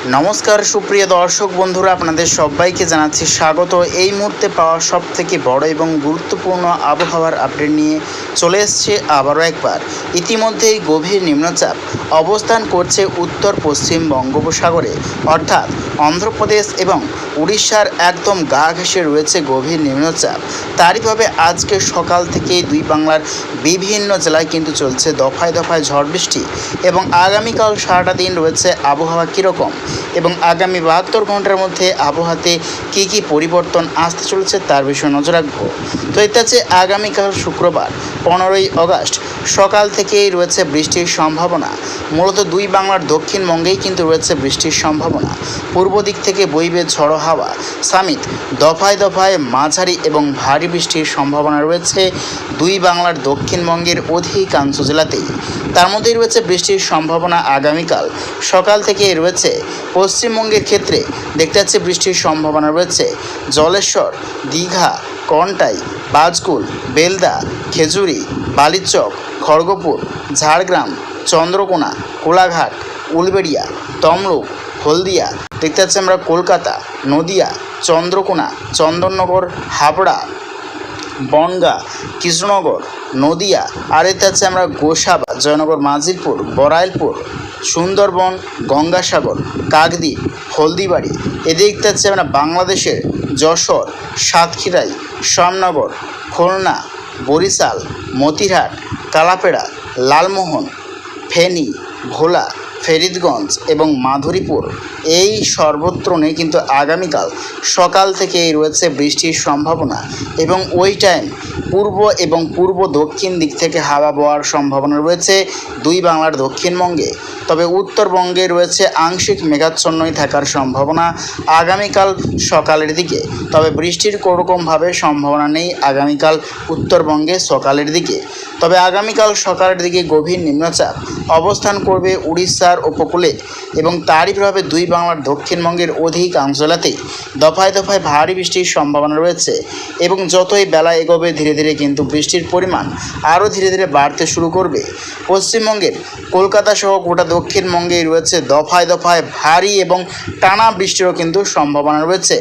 নমস্কার সুপ্রিয় দর্শক বন্ধুরা, আপনাদের সবাইকে জানাচ্ছি স্বাগত। এই মুহূর্তে পাওয়া সবথেকে বড় এবং গুরুত্বপূর্ণ আবহাওয়ার আপডেট নিয়ে চলে এসছে আবারও একবার। ইতিমধ্যেই গভীর নিম্নচাপ অবস্থান করছে উত্তর পশ্চিম বঙ্গোপসাগরে, অর্থাৎ অন্ধ্রপ্রদেশ এবং উড়িষ্যার একদম গা ঘেঁষে রয়েছে গভীর নিম্নচাপ। তারইভাবে আজকে সকাল থেকেই দুই বাংলার বিভিন্ন জেলায় কিন্তু চলছে দফায় দফায় ঝড় বৃষ্টি, এবং আগামীকাল সারাটা দিন রয়েছে আবহাওয়া কীরকম এবং আগামী 72 ঘন্টার মধ্যে আবহাওয়াতে কী কী পরিবর্তন আসতে চলেছে তার বিষয়ে নজর রাখবো। তো এটা হচ্ছে আগামীকাল শুক্রবার 15ই আগস্ট সকাল থেকেই রয়েছে বৃষ্টির সম্ভাবনা। মূলত দুই বাংলার দক্ষিণবঙ্গেই কিন্তু রয়েছে বৃষ্টির সম্ভাবনা। পূর্ব দিক থেকে বইবে ঝড়ো হাওয়া সামিত দফায় দফায় মাঝারি এবং ভারী বৃষ্টির সম্ভাবনা রয়েছে দুই বাংলার দক্ষিণবঙ্গের অধিকাংশ জেলাতেই। তার মধ্যেই রয়েছে বৃষ্টির সম্ভাবনা আগামীকাল সকাল থেকে রয়েছে পশ্চিমবঙ্গের ক্ষেত্রে দেখতে যাচ্ছে বৃষ্টির সম্ভাবনা রয়েছে জলেশ্বর, দীঘা, কন্টাই, বাজকুল, বেলদা, খেজুরি, বালিচক, খড়গপুর, ঝাড়গ্রাম, চন্দ্রকোনা, কোলাঘাট, উলবেড়িয়া, তমলুক, হলদিয়া, দেখতে যাচ্ছে আমরা কলকাতা, নদিয়া, চন্দ্রকোনা, চন্দননগর, হাবড়া, বনগাঁ, কৃষ্ণনগর, নদিয়া, আর এতে আছে আমরা গোসাবা, জয়নগর, মাজিলপুর, বরাইলপুর, সুন্দরবন, গঙ্গাসাগর, কাকদ্বীপ, হলদিবাড়ি, এদিক হচ্ছে আমরা বাংলাদেশের যশোর, সাতক্ষীরাই, শ্যামনগর, খুলনা, বরিশাল, মতিরহাট, কালাপেড়া, লালমোহন, ফেনী, ভোলা, ফরিদগঞ্জ এবং মাধুরীপুর, এই সর্বত্র নেই কিন্তু আগামীকাল সকাল থেকেই রয়েছে বৃষ্টির সম্ভাবনা, এবং ওই টাইম পূর্ব এবং পূর্ব দক্ষিণ দিক থেকে হাওয়া বওয়ার সম্ভাবনা রয়েছে দুই বাংলার দক্ষিণবঙ্গে। তবে উত্তরবঙ্গে রয়েছে আংশিক মেঘাচ্ছন্নই থাকার সম্ভাবনা আগামীকাল সকালের দিকে। তবে বৃষ্টির কোনোরকমভাবে সম্ভাবনা নেই আগামীকাল উত্তরবঙ্গে সকালের দিকে। তবে আগামীকাল সকালের দিকে গভীর নিম্নচাপ অবস্থান করবে উড়িষ্যার উপকূলে, এবং তারই প্রভাবে দুই বাংলার দক্ষিণবঙ্গের অধিকাংশ জেলাতেই দফায় দফায় ভারী বৃষ্টির সম্ভাবনা রয়েছে, এবং যতই বেলা এগোবে ধীরে ধীরে কিন্তু বৃষ্টির পরিমাণ আরও ধীরে ধীরে বাড়তে শুরু করবে। পশ্চিমবঙ্গের কলকাতা সহ গোটা দক্ষিণবঙ্গেই রয়েছে দফায় দফায় ভারী এবং টানা বৃষ্টিরও কিন্তু সম্ভাবনা রয়েছে।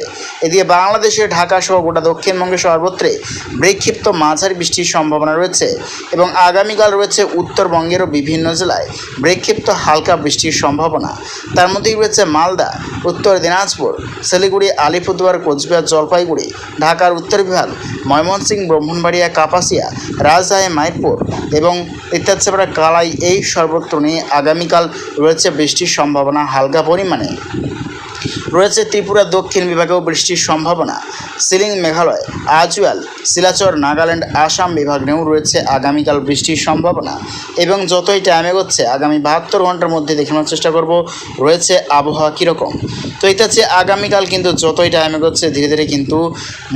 এদিকে বাংলাদেশের ঢাকা সহ গোটা দক্ষিণবঙ্গে সর্বত্রে বিক্ষিপ্ত মাঝারি বৃষ্টির সম্ভাবনা রয়েছে, এবং আগামীকাল রয়েছে উত্তরবঙ্গেরও বিভিন্ন জেলায় বিক্ষিপ্ত হালকা বৃষ্টির সম্ভাবনা। তার মধ্যেই রয়েছে মালদা, উত্তর দিনাজপুর, শিলিগুড়ি, আলিপুরদুয়ার, কোচবিহার, জলপাইগুড়ি, ঢাকার উত্তর বিভাগ, ময়মনসিংহ, ব্রাহ্মণবাড়িয়া, কাপাসিয়া, রাজশাহী, মাইরপুর এবং ইত্যাদি কালাই, এই সর্বত্র নিয়ে আগামীকাল রয়েছে বৃষ্টির সম্ভাবনা হালকা পরিমাণে। রয়েছে ত্রিপুরা দক্ষিণ বিভাগেও বৃষ্টির সম্ভাবনা। শিলিং, মেঘালয়, আজওয়াল, শিলাচর, নাগাল্যান্ড, আসাম বিভাগ নিয়েও রয়েছে আগামীকাল বৃষ্টির সম্ভাবনা, এবং যতই টাইম এগোচ্ছে আগামী 72 ঘন্টার মধ্যে দেখানোর চেষ্টা করব রয়েছে আবহাওয়া কীরকম। তো এটা হচ্ছে আগামীকাল কিন্তু যতই টাইম এগোচ্ছে ধীরে ধীরে কিন্তু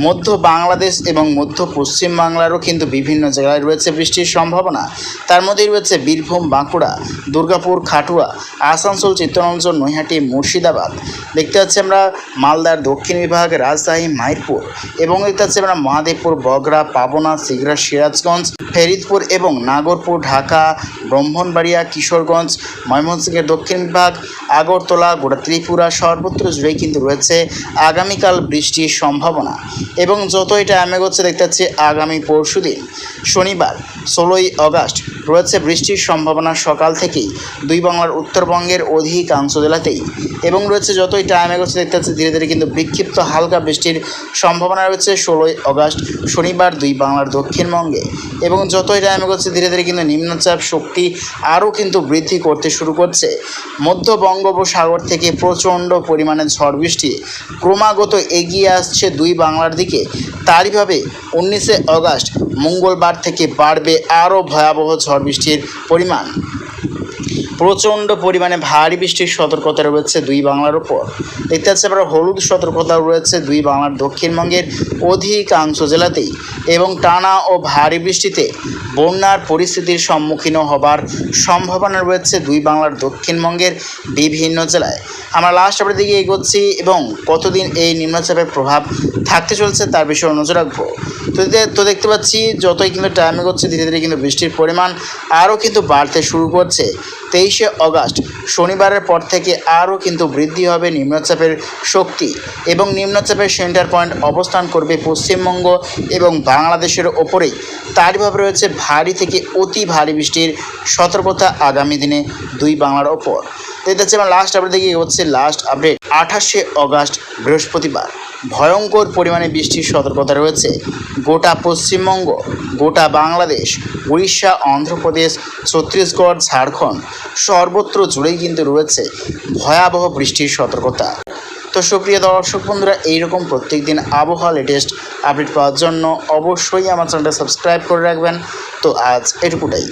মধ্য বাংলাদেশ এবং মধ্য পশ্চিম বাংলারও কিন্তু বিভিন্ন জায়গায় রয়েছে বৃষ্টির সম্ভাবনা। তার মধ্যেই রয়েছে বীরভূম, বাঁকুড়া, দুর্গাপুর, খাটুয়া, আসানসোল, চিত্তরঞ্জন, নৈহাটি, মুর্শিদাবাদ, দেখতে পাচ্ছি আমরা মালদার দক্ষিণ বিভাগ, রাজশাহী, মাইরপুর, এবং দেখতে পাচ্ছি আমরা মহাদেবপুর, বগরা, পাবনা, সিগড়া, সিরাজগঞ্জ, ফরিদপুর এবং নাগরপুর, ঢাকা, ব্রাহ্মণবাড়িয়া, কিশোরগঞ্জ, ময়মনসিংহের দক্ষিণ বিভাগ, আগরতলা, গোটা ত্রিপুরা, সর্বত্র জুড়েই কিন্তু রয়েছে আগামীকাল বৃষ্টির সম্ভাবনা। এবং যতই টাইম এগোচ্ছে দেখতে পাচ্ছি আগামী পরশুদিন শনিবার 16ই আগস্ট রয়েছে বৃষ্টির সম্ভাবনা সকাল থেকেই দুই বাংলার উত্তরবঙ্গের অধিকাংশ জেলাতেই, এবং রয়েছে যতই টাইম এগোচ্ছে দেখতে পাচ্ছি ধীরে ধীরে কিন্তু বিক্ষিপ্ত হালকা বৃষ্টির সম্ভাবনা রয়েছে 16ই আগস্ট শনিবার দুই বাংলার দক্ষিণবঙ্গে। এবং যতই টাইম এগোচ্ছে ধীরে ধীরে কিন্তু নিম্নচাপ শক্তি আরও কিন্তু বৃদ্ধি করতে শুরু করছে। মধ্য বঙ্গোপসাগর থেকে প্রচণ্ড পরিমাণে ঝড় বৃষ্টি ক্রমাগত এগিয়ে আসছে দুই বাংলার দিকে। তারইভাবে 19শে আগস্ট মঙ্গলবার থেকে বাড়বে আরও ভয়াবহ ঝড় বৃষ্টির পরিমাণ। প্রচণ্ড পরিমাণে ভারী বৃষ্টির সতর্কতা রয়েছে দুই বাংলার ওপর। দেখতে পাচ্ছি আমরা হলুদ সতর্কতাও রয়েছে দুই বাংলার দক্ষিণবঙ্গের অধিকাংশ জেলাতেই, এবং টানা ও ভারী বৃষ্টিতে বন্যার পরিস্থিতির সম্মুখীন হবার সম্ভাবনা রয়েছে দুই বাংলার দক্ষিণবঙ্গের বিভিন্ন জেলায়। আমরা লাস্ট আপডেটের দিকে এগোচ্ছি, এবং কতদিন এই নিম্নচাপের প্রভাব থাকতে চলছে তার বিষয়ে নজর রাখবো। তো দেখতে পাচ্ছি যতই কিন্তু টাইম এগোচ্ছে ধীরে ধীরে কিন্তু বৃষ্টির পরিমাণ আরও কিন্তু বাড়তে শুরু করছে। 23 23শে আগস্ট শনিবারের পর থেকে আরও কিন্তু বৃদ্ধি হবে নিম্নচাপের শক্তি এবং নিম্নচাপের সেন্টার পয়েন্ট অবস্থান করবে পশ্চিমবঙ্গ এবং বাংলাদেশের ওপরেই। তারইভাবে রয়েছে ভারী থেকে অতি ভারী বৃষ্টির সতর্কতা আগামী দিনে দুই বাংলার ওপর। দেখতে আমরা লাস্ট আপডেট দেখি হচ্ছে লাস্ট আপডেট 28শে আগস্ট বৃহস্পতিবার ভয়ঙ্কর পরিমাণে বৃষ্টির সতর্কতা রয়েছে গোটা পশ্চিমবঙ্গ, গোটা বাংলাদেশ, উড়িষ্যা, অন্ধ্রপ্রদেশ, ছত্তিশগড়, ঝাড়খণ্ড সর্বত্র জুড়েই কিন্তু রয়েছে ভয়াবহ বৃষ্টির সতর্কতা। তো সুপ্রিয় দর্শক বন্ধুরা, এইরকম প্রত্যেক দিন আবহাওয়া লেটেস্ট আপডেট পাওয়ার জন্য অবশ্যই আমার চ্যানেলটা সাবস্ক্রাইব করে রাখবেন। তো আজ এটুকুটাই।